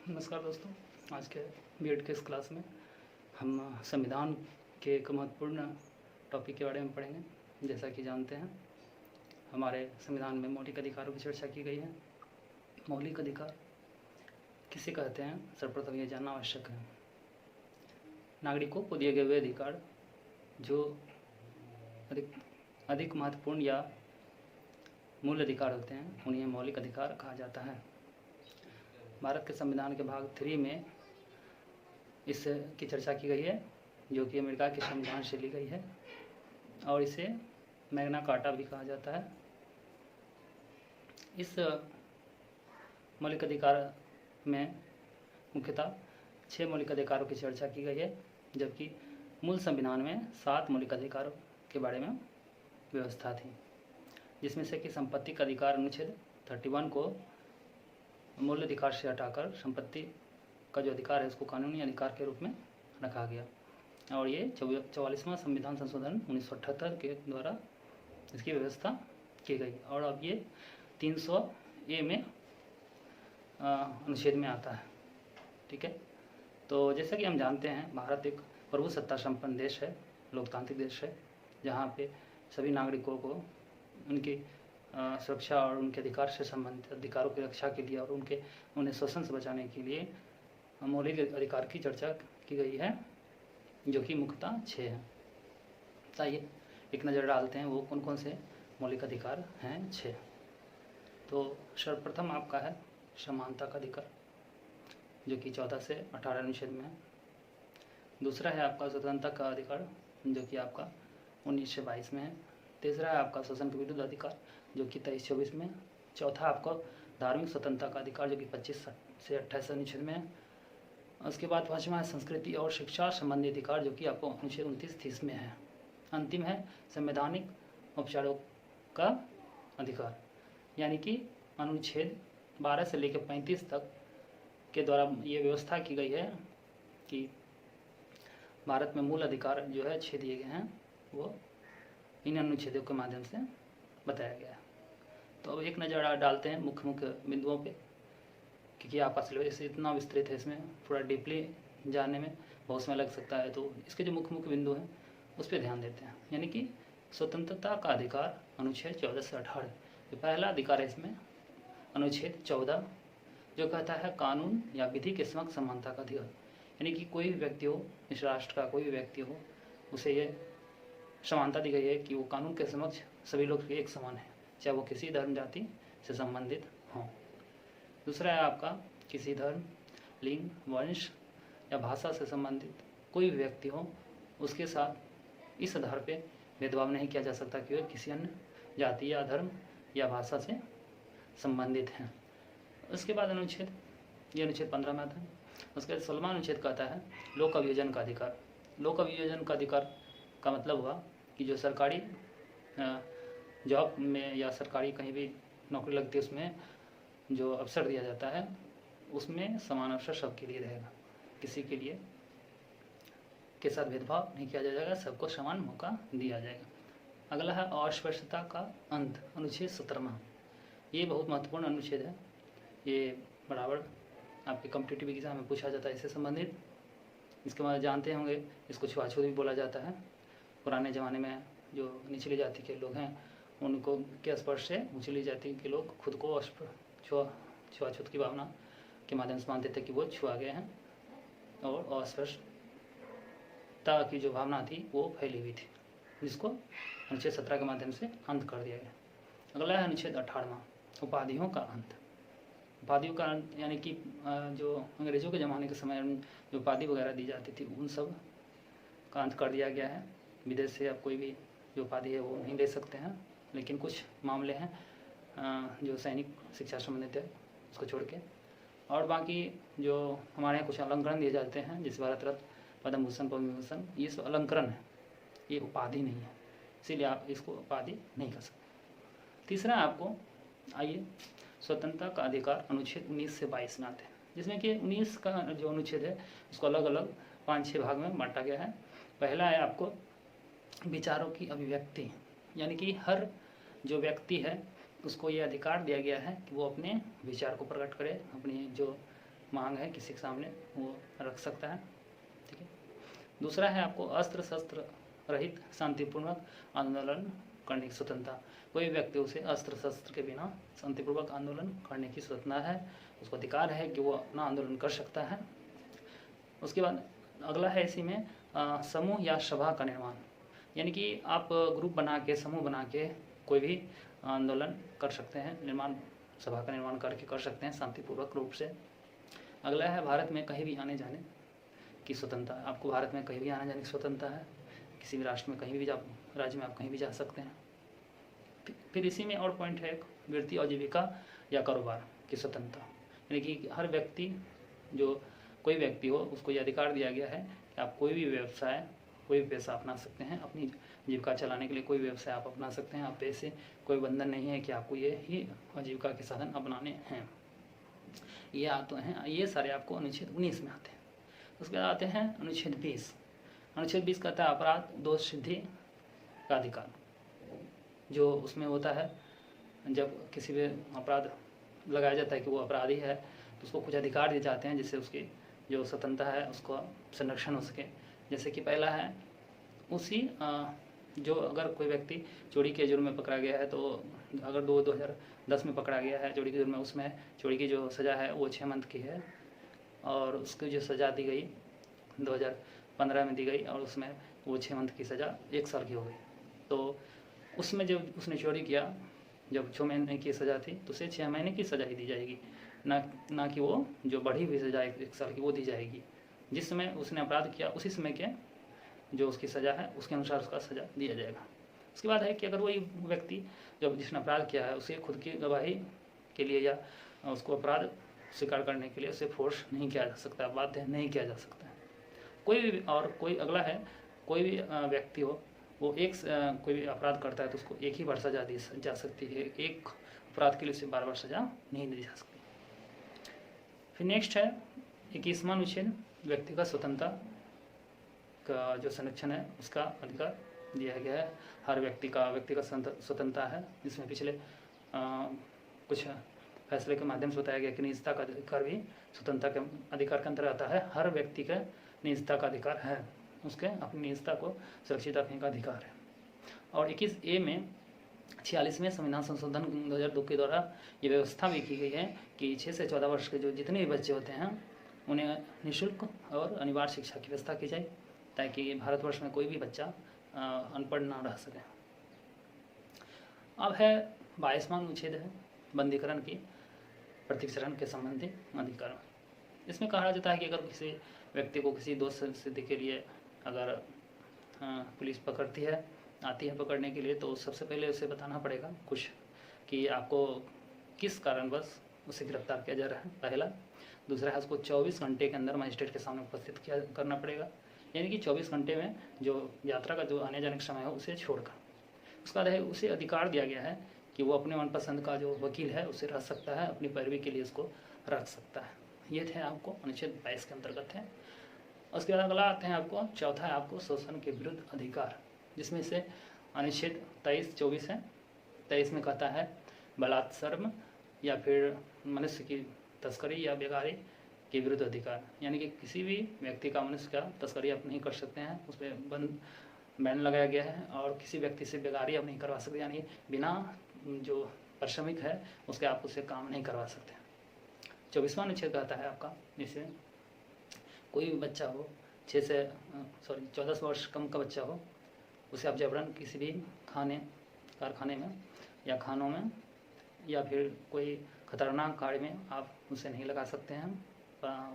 नमस्कार दोस्तों। आज के बीएड के इस क्लास में हम संविधान के एक महत्वपूर्ण टॉपिक के बारे में पढ़ेंगे। जैसा कि जानते हैं, हमारे संविधान में मौलिक अधिकारों की चर्चा की गई है। मौलिक अधिकार किसे कहते हैं, सर्वप्रथम यह जानना आवश्यक है। नागरिकों को दिए गए वे अधिकार जो अधिक महत्वपूर्ण या मूल अधिकार होते हैं, उन्हें मौलिक अधिकार कहा जाता है। भारत के संविधान के भाग 3 में इस की चर्चा की गई है, जो कि अमेरिका के संविधान से ली गई है और इसे मैग्ना कार्टा भी कहा जाता है। इस मौलिक अधिकार में मुख्यतः 6 मौलिक अधिकारों की चर्चा की गई है, जबकि मूल संविधान में 7 मौलिक अधिकारों के बारे में व्यवस्था थी, जिसमें से कि संपत्ति का अधिकार अनुच्छेद 31 को मूल अधिकार से हटाकर संपत्ति का जो अधिकार है उसको कानूनी अधिकार के रूप में रखा गया और ये 44वां संविधान संशोधन 1978 के द्वारा इसकी व्यवस्था की गई। और अब ये 300A में अनुच्छेद में आता है। ठीक है, तो जैसा कि हम जानते हैं, भारत एक प्रभुसत्ता संपन्न देश है, लोकतांत्रिक देश है, जहाँ पे सभी नागरिकों को उनकी सुरक्षा और उनके अधिकार से संबंधित अधिकारों की रक्षा के लिए और उन्हें शोषण से बचाने के लिए मौलिक अधिकार की चर्चा की गई है, जो कि मुख्यतः 6 हैं। आइए एक नज़र डालते हैं वो कौन कौन से मौलिक अधिकार हैं। 6। तो सर्वप्रथम आपका है समानता का अधिकार, जो कि 14 से 18 अनुच्छेद में है। दूसरा है आपका स्वतंत्रता का अधिकार, जो कि आपका 19 से 22 में है। तीसरा है आपका शोषण के विरुद्ध अधिकार, जो कि 23-24 में। चौथा आपका धार्मिक स्वतंत्रता का अधिकार, जो कि 25 से 28 अनुच्छेद में है। उसके बाद पाँचवा है संस्कृति और शिक्षा संबंधी अधिकार, जो कि आपको अनुच्छेद 29-30 में है। अंतिम है संवैधानिक उपचारों का अधिकार, यानी कि अनुच्छेद 12 से लेकर 35 तक के द्वारा ये व्यवस्था की गई है कि भारत में मूल अधिकार जो है 6 दिए गए हैं, वो इन अनुच्छेदों के माध्यम से बताया गया है। तो अब एक नज़र डालते हैं मुख्य मुख्य बिंदुओं पे, क्योंकि आपका सिलेबस इतना विस्तृत है, इसमें थोड़ा डीपली जानने में बहुत समय लग सकता है। तो इसके जो मुख्य मुख्य बिंदु हैं उस पर ध्यान देते हैं। यानी कि स्वतंत्रता का अधिकार अनुच्छेद 14 से 18, जो पहला अधिकार है इसमें अनुच्छेद 14, जो कहता है कानून या विधि के समक्ष समानता का अधिकार। यानी कि कोई भी व्यक्ति हो, इस राष्ट्र का कोई भी व्यक्ति हो, उसे ये समानता दी गई है कि वो कानून के समक्ष सभी लोग एक समान है, चाहे वो किसी धर्म जाति से संबंधित हों। दूसरा है आपका किसी धर्म, लिंग, वंश या भाषा से संबंधित कोई भी व्यक्ति हो, उसके साथ इस आधार पे भेदभाव नहीं किया जा सकता कि वह किसी अन्य जाति या धर्म या भाषा से संबंधित हैं। उसके बाद ये अनुच्छेद 15 में आता है। उसके बाद 16वां अनुच्छेद कहता है लोक अभियोजन का अधिकार। लोक अभियोजन का अधिकार का मतलब हुआ कि जो सरकारी जॉब में या सरकारी कहीं भी नौकरी लगती है, उसमें जो अवसर दिया जाता है उसमें समान अवसर सबके लिए रहेगा, किसी के लिए के साथ भेदभाव नहीं किया जाएगा, सबको समान मौका दिया जाएगा। अगला है अस्पृश्यता का अंत, अनुच्छेद 17वां। ये बहुत महत्वपूर्ण अनुच्छेद है। ये बराबर आपके कॉम्पिटिटिव एग्जाम में पूछा जाता है इससे संबंधित। इसके बाद जानते होंगे, इसको छुआछूत भी बोला जाता है। पुराने ज़माने में जो निचली जाति के लोग हैं, उनको के स्पर्श से निचली जाति के लोग खुद को छुआछूत की भावना के माध्यम से मानते थे कि वो छुआ गए हैं, और अस्पृश्यता की जो भावना थी वो फैली हुई थी, जिसको अनुच्छेद 17 के माध्यम से अंत कर दिया गया। अगला है अनुच्छेद 18वां, उपाधियों का अंत। उपाधियों का अंत यानी कि जो अंग्रेज़ों के ज़माने के समय में जो उपाधि वगैरह दी जाती थी, उन सब का अंत कर दिया गया है। विदेश से अब कोई भी जो उपाधि है वो नहीं ले सकते हैं, लेकिन कुछ मामले हैं जो सैनिक शिक्षा संबंधित है उसको छोड़ के, और बाकी जो हमारे यहाँ कुछ अलंकरण दिए जाते हैं, जैसे भारत रत्न, पद्म भूषण, पद्म विभूषण, ये सब अलंकरण है, ये उपाधि नहीं है, इसीलिए आप इसको उपाधि नहीं कर सकते। तीसरा आपको आइए स्वतंत्रता का अधिकार अनुच्छेद 19 से 22 में आते हैं, जिसमें कि 19 का जो अनुच्छेद है उसको अलग अलग 5-6 भाग में बांटा गया है। पहला है आपको विचारों की अभिव्यक्ति, यानी कि हर जो व्यक्ति है उसको ये अधिकार दिया गया है कि वो अपने विचार को प्रकट करे, अपनी जो मांग है किसी के सामने वो रख सकता है। ठीक है। दूसरा है आपको अस्त्र शस्त्र रहित शांतिपूर्वक आंदोलन करने की स्वतंत्रता। कोई व्यक्ति उसे अस्त्र शस्त्र के बिना शांतिपूर्वक आंदोलन करने की स्वतंत्रता है, उसको अधिकार है कि वो अपना आंदोलन कर सकता है। उसके बाद अगला है इसी में समूह या सभा का निर्माण, यानी कि आप ग्रुप बना के समूह बना के कोई भी आंदोलन कर सकते हैं, निर्माण सभा का निर्माण करके कर सकते हैं शांतिपूर्वक रूप से। अगला है भारत में कहीं भी आने जाने की स्वतंत्रता। आपको भारत में कहीं भी आने जाने की स्वतंत्रता है, किसी भी राष्ट्र में कहीं भी राज्य में आप कहीं भी जा सकते हैं। फिर इसी में और पॉइंट है वृत्ति और जीविका या कारोबार की स्वतंत्रता, यानी कि हर व्यक्ति जो कोई व्यक्ति हो उसको ये अधिकार दिया गया है कि आप कोई भी व्यवसाय कोई भी पैसा अपना सकते हैं, अपनी जीविका चलाने के लिए कोई व्यवसाय आप अपना सकते हैं। आप पैसे कोई बंधन नहीं है कि आपको ये ही आजीविका के साधन अपनाने हैं। ये आते हैं, ये सारे आपको अनुच्छेद 19 में आते हैं। उसके बाद आते हैं अनुच्छेद 20। अनुच्छेद 20 कहता है अपराध दोष सिद्धि का अधिकार। जो उसमें होता है जब किसी भी अपराध लगाया जाता है कि वो अपराधी है तो उसको कुछ अधिकार दिए जाते हैं जिससे उसकी जो स्वतंत्रता है उसको संरक्षण हो सके। जैसे कि पहला है उसी जो अगर कोई व्यक्ति चोरी के जुर्म में पकड़ा गया है तो अगर 2010 में पकड़ा गया है चोरी के जुर्म में, उसमें चोरी की जो सज़ा है वो 6 मंथ की है और उसकी जो सज़ा दी गई 2015 में दी गई और उसमें वो 6 मंथ की सज़ा 1 साल की हो गई। तो उसमें जब उसने चोरी किया जब 6 महीने की सज़ा थी तो उसे 6 महीने की सज़ा ही दी जाएगी, ना कि वो जो बढ़ी हुई सज़ा 1 साल की वो दी जाएगी। जिस समय उसने अपराध किया उसी समय के जो उसकी सज़ा है उसके अनुसार उसका सज़ा दिया जाएगा। उसके बाद है कि अगर वही व्यक्ति जब जिसने अपराध किया है उसे खुद की गवाही के लिए या उसको अपराध स्वीकार करने के लिए उसे फोर्स नहीं किया जा सकता, बाध्य नहीं किया जा सकता है। कोई भी और कोई अगला है कोई भी व्यक्ति हो वो कोई भी अपराध करता है तो उसको एक ही बार सज़ा दी जा सकती है, एक अपराध के लिए उसे बार-बार सज़ा नहीं दी जा सकती। फिर नेक्स्ट है 21वां अनुच्छेद व्यक्तिगत स्वतंत्रता का जो संरक्षण है उसका अधिकार दिया गया है। हर व्यक्ति का व्यक्तिगत स्वतंत्रता है जिसमें पिछले कुछ फैसले के माध्यम से बताया गया कि निजता का अधिकार भी स्वतंत्रता के अधिकार के अंतर्गत आता है। हर व्यक्ति का निजता का अधिकार है, उसके अपनी निजता को सुरक्षित रखने का अधिकार है। और 21A में 46वें संविधान संशोधन 2002 के द्वारा ये व्यवस्था भी की गई है कि 6 से 14 वर्ष के जो जितने भी बच्चे होते हैं उन्हें निःशुल्क और अनिवार्य शिक्षा की व्यवस्था की जाए ताकि भारतवर्ष में कोई भी बच्चा अनपढ़ ना रह सके। अब है 22वां अनुच्छेद है बंदीकरण की प्रतिचरण के संबंधी अधिकार। इसमें कहा जाता है कि अगर किसी व्यक्ति को किसी दोष सिद्धि के लिए अगर पुलिस पकड़ती है आती है पकड़ने के लिए तो सबसे पहले उसे बताना पड़ेगा कुछ कि आपको किस कारणवश उसे गिरफ्तार किया जा रहा है, पहला। दूसरा है उसको 24 घंटे के अंदर मजिस्ट्रेट के सामने उपस्थित करना पड़ेगा, यानी कि 24 घंटे में जो यात्रा का जो आने जाने का समय है उसे छोड़कर। उसके बाद है उसे अधिकार दिया गया है कि वो अपने मनपसंद का जो वकील है उसे रख सकता है, अपनी पैरवी के लिए उसको रख सकता है। ये थे आपको अनुच्छेद 22 के अंतर्गत है। उसके बाद अगला आते हैं आपको चौथा है आपको शोषण के विरुद्ध अधिकार, जिसमें से अनुच्छेद 23-24 है। 23 में कहता है बलात्सर्म या फिर मनुष्य की तस्करी या बेगारी के विरुद्ध अधिकार, यानी कि किसी भी व्यक्ति का मनुष्य का तस्करी आप नहीं कर सकते हैं, उस पर बैन लगाया गया है। और किसी व्यक्ति से बेगारी आप नहीं करवा सकते, यानी बिना जो पारिश्रमिक है उसके आप उससे काम नहीं करवा सकते। 24वां अनुच्छेद कहता है आपका जैसे कोई भी बच्चा हो 14 वर्ष कम का बच्चा हो उसे आप जबरन किसी भी कारखाने में या खानों में या फिर कोई खतरनाक कार्य में आप उसे नहीं लगा सकते हैं,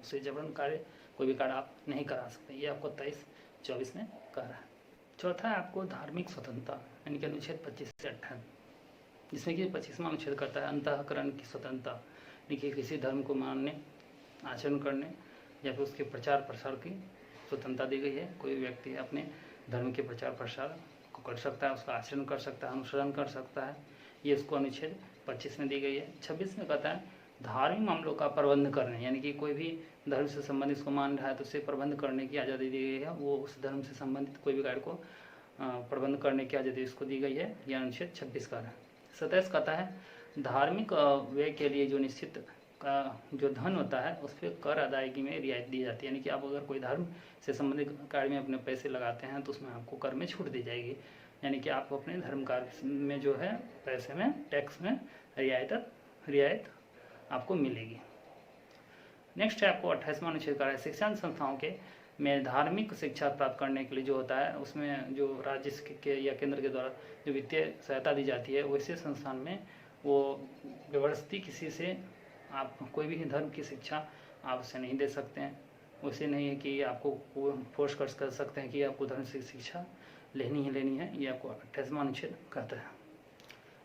उसे जबरन कार्य कोई भी कार्य आप नहीं करा सकते। ये आपको 23-24 में कह रहा है। चौथा है आपको धार्मिक स्वतंत्रता, यानी कि अनुच्छेद 25 से 28, जिसमें कि 25वां अनुच्छेद करता है अंतःकरण की स्वतंत्रता, यानी कि किसी धर्म को मानने आचरण करने या फिर उसके प्रचार प्रसार की स्वतंत्रता दी गई है। कोई व्यक्ति अपने धर्म के प्रचार प्रसार को कर सकता है, उसका आचरण कर सकता है, अनुसरण कर सकता है, ये उसको अनुच्छेद 25 में दी गई है। 26 में कहता है धार्मिक मामलों का प्रबंध करने, यानी कि कोई भी धर्म से संबंधित उसको मान रहा है तो उसे प्रबंध करने की आज़ादी दी गई है। वो उस धर्म से संबंधित कोई भी कार्य को प्रबंध करने की आज़ादी उसको दी गई है, यह अनुच्छेद 26 का है। 27 कहता है धार्मिक व्यय के लिए जो निश्चित जो धन होता है उस पर कर अदायगी में रियायत दी जाती है। यानी कि आप अगर कोई धर्म से संबंधित कार्य में अपने पैसे लगाते हैं तो उसमें आपको कर में छूट दी जाएगी। यानी कि आपको अपने धर्म कार्य में जो है पैसे में, टैक्स में रियायत आपको मिलेगी। नेक्स्ट है आपको 28वां अनुच्छेद का है शिक्षण संस्थाओं के में धार्मिक शिक्षा प्राप्त करने के लिए जो होता है उसमें जो राज्य के या केंद्र के द्वारा जो वित्तीय सहायता दी जाती है वैसे संस्थान में वो व्यवस्थित किसी से आप कोई भी धर्म की शिक्षा आप उसे नहीं दे सकते हैं। वैसे नहीं है कि आपको फोर्स कर सकते हैं कि आपको धर्म से शिक्षा लेनी है, ये आपको 28वां अनुच्छेद कहता है।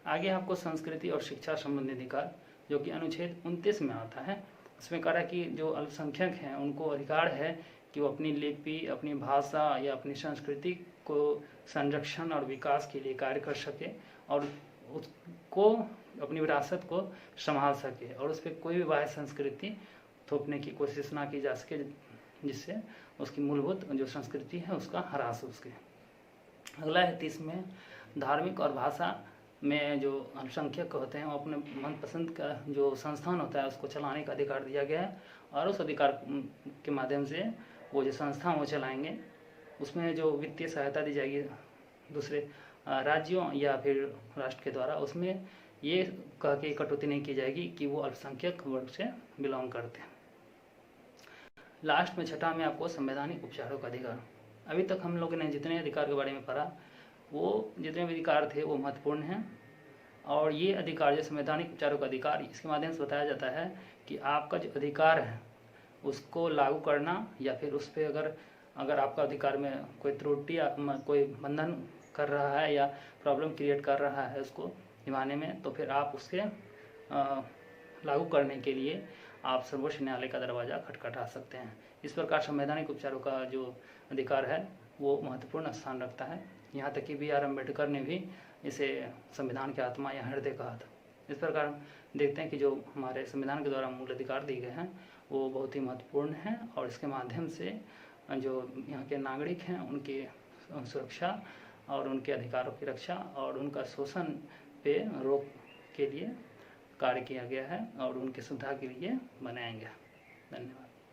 आगे आपको संस्कृति और शिक्षा संबंधी अधिकार जो कि अनुच्छेद 29 में आता है, उसमें कहा है कि जो अल्पसंख्यक हैं उनको अधिकार है कि वो अपनी लिपि, अपनी भाषा या अपनी संस्कृति को संरक्षण और विकास के लिए कार्य कर सके और उसको अपनी विरासत को संभाल सके और उस पर कोई भी बाह्य संस्कृति थोपने की कोशिश ना की जा सके जिससे उसकी मूलभूत जो संस्कृति है उसका ह्रास हो सके। अगला है 30 में धार्मिक और भाषा में जो अल्पसंख्यक होते हैं वो अपने मनपसंद का जो संस्थान होता है उसको चलाने का अधिकार दिया गया है और उस अधिकार के माध्यम से वो जो संस्थान वो चलाएंगे उसमें जो वित्तीय सहायता दी जाएगी दूसरे राज्यों या फिर राष्ट्र के द्वारा, उसमें ये कह के कटौती नहीं की जाएगी कि वो अल्पसंख्यक वर्ग से बिलोंग करते हैं। लास्ट में छठा में आपको संवैधानिक उपचारों का अधिकार। अभी तक हम लोगों ने जितने अधिकार के बारे में पढ़ा वो जितने भी अधिकार थे वो महत्वपूर्ण हैं और ये अधिकार जो संवैधानिक उपचारों का अधिकार इसके माध्यम से बताया जाता है कि आपका जो अधिकार है उसको लागू करना या फिर उस पर अगर आपका अधिकार में कोई त्रुटि या कोई बंधन कर रहा है या प्रॉब्लम क्रिएट कर रहा है उसको निभाने में, तो फिर आप उसके लागू करने के लिए आप सर्वोच्च न्यायालय का दरवाज़ा खटखटा सकते हैं। इस प्रकार संवैधानिक उपचारों का जो अधिकार है वो महत्वपूर्ण स्थान रखता है। यहाँ तक कि B.R. अम्बेडकर ने भी इसे संविधान की आत्मा या हृदय कहा था। इस प्रकार देखते हैं कि जो हमारे संविधान के द्वारा मूल अधिकार दिए गए हैं वो बहुत ही महत्वपूर्ण हैं और इसके माध्यम से जो यहाँ के नागरिक हैं उनकी सुरक्षा और उनके अधिकारों की रक्षा और उनका शोषण पे रोक के लिए कार्य किया गया है और उनकी सुविधा के लिए बनाया गया। धन्यवाद।